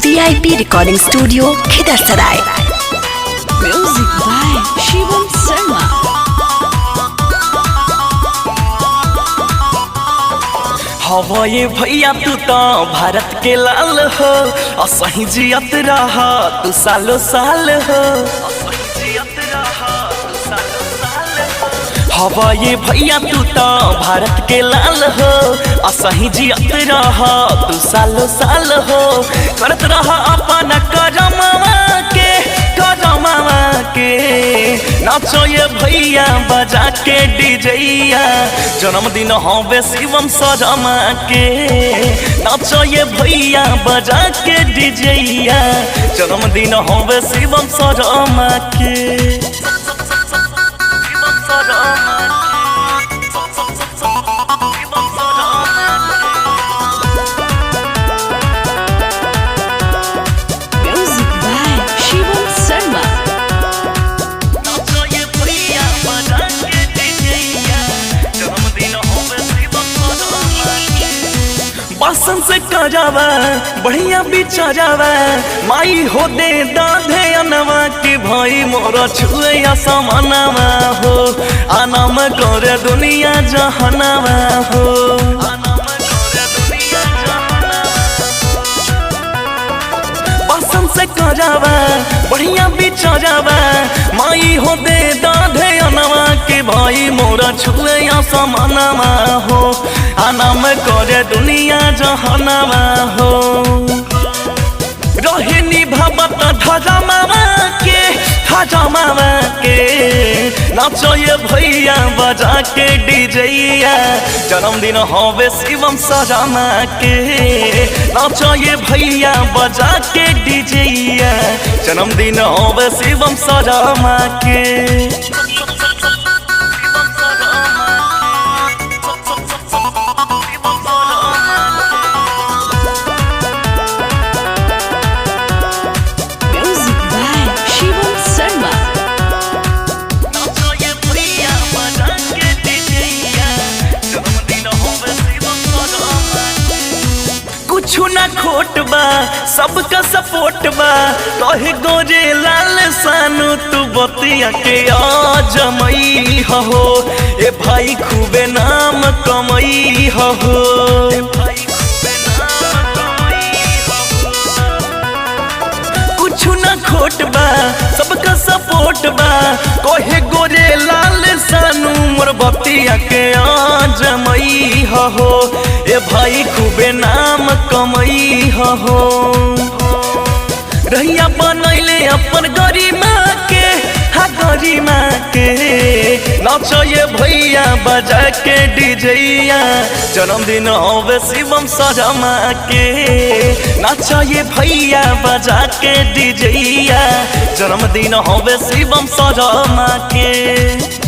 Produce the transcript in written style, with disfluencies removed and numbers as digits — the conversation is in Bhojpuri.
VIP Recording Studio, Khidarsaraay. Music by Shivam Sharma. हवा ये भैया तू तो भारत के लाल हो, असही जियत रहा तू सालो साल हो। हवा ये भैया तू तो भारत के लाल हो, असही जियत रहा तू सालो साल हो। करत रहा अपन करमावा के नाचो ये भैया बजा के डीजेया। जन्मदिन हवे शिवम शर्मा के, नाचो ये भैया बजा के डीजेया। जन्मदिन हवे शिवम शर्मा के। Music by Shivam Sharma. बासन से करावा बढ़िया बिचारावा, माई हो दे दाधे अनवा के भाई मोरा छुए समानवा हो। आनाम करे दुनिया जहानवा हो। बासन से करावा बढ़िया बिचारावा, माई हो दे दाधे अनवा के भाई मोरा छुए समानवा हो। आनाम करे दुनिया जहानवा हो। रहे निभावत धजमावा के, नाचो ये भैया बजा के डीजेया। जन्मदिन हवे शिवम शर्मा के, नाचो ये भैया बजा के डीजेया। जन्मदिन हवे शिवम शर्मा के। Music by Shivam Sharma. कुछ ना खोट बा सबका सपोर्ट बा, कहे गोरे लाल सानू तू बतिया के आजमई हो। ए भाई खूबे नाम कमई हो। कुछ ना खोट बा सबका सपोर्ट बा, कहे गोरे लाल सानू मोर बतिया के आजमई हो। ए भाई खूबे नाम कमई हो। रहिया बनैले अपन गरिमा के, गरिमा के। नाचो ये भैया बजा के डीजेया। जन्मदिन हवे शिवम शर्मा के, नाचो ये भैया बजा के डीजेया। जन्मदिन हवे शिवम शर्मा के।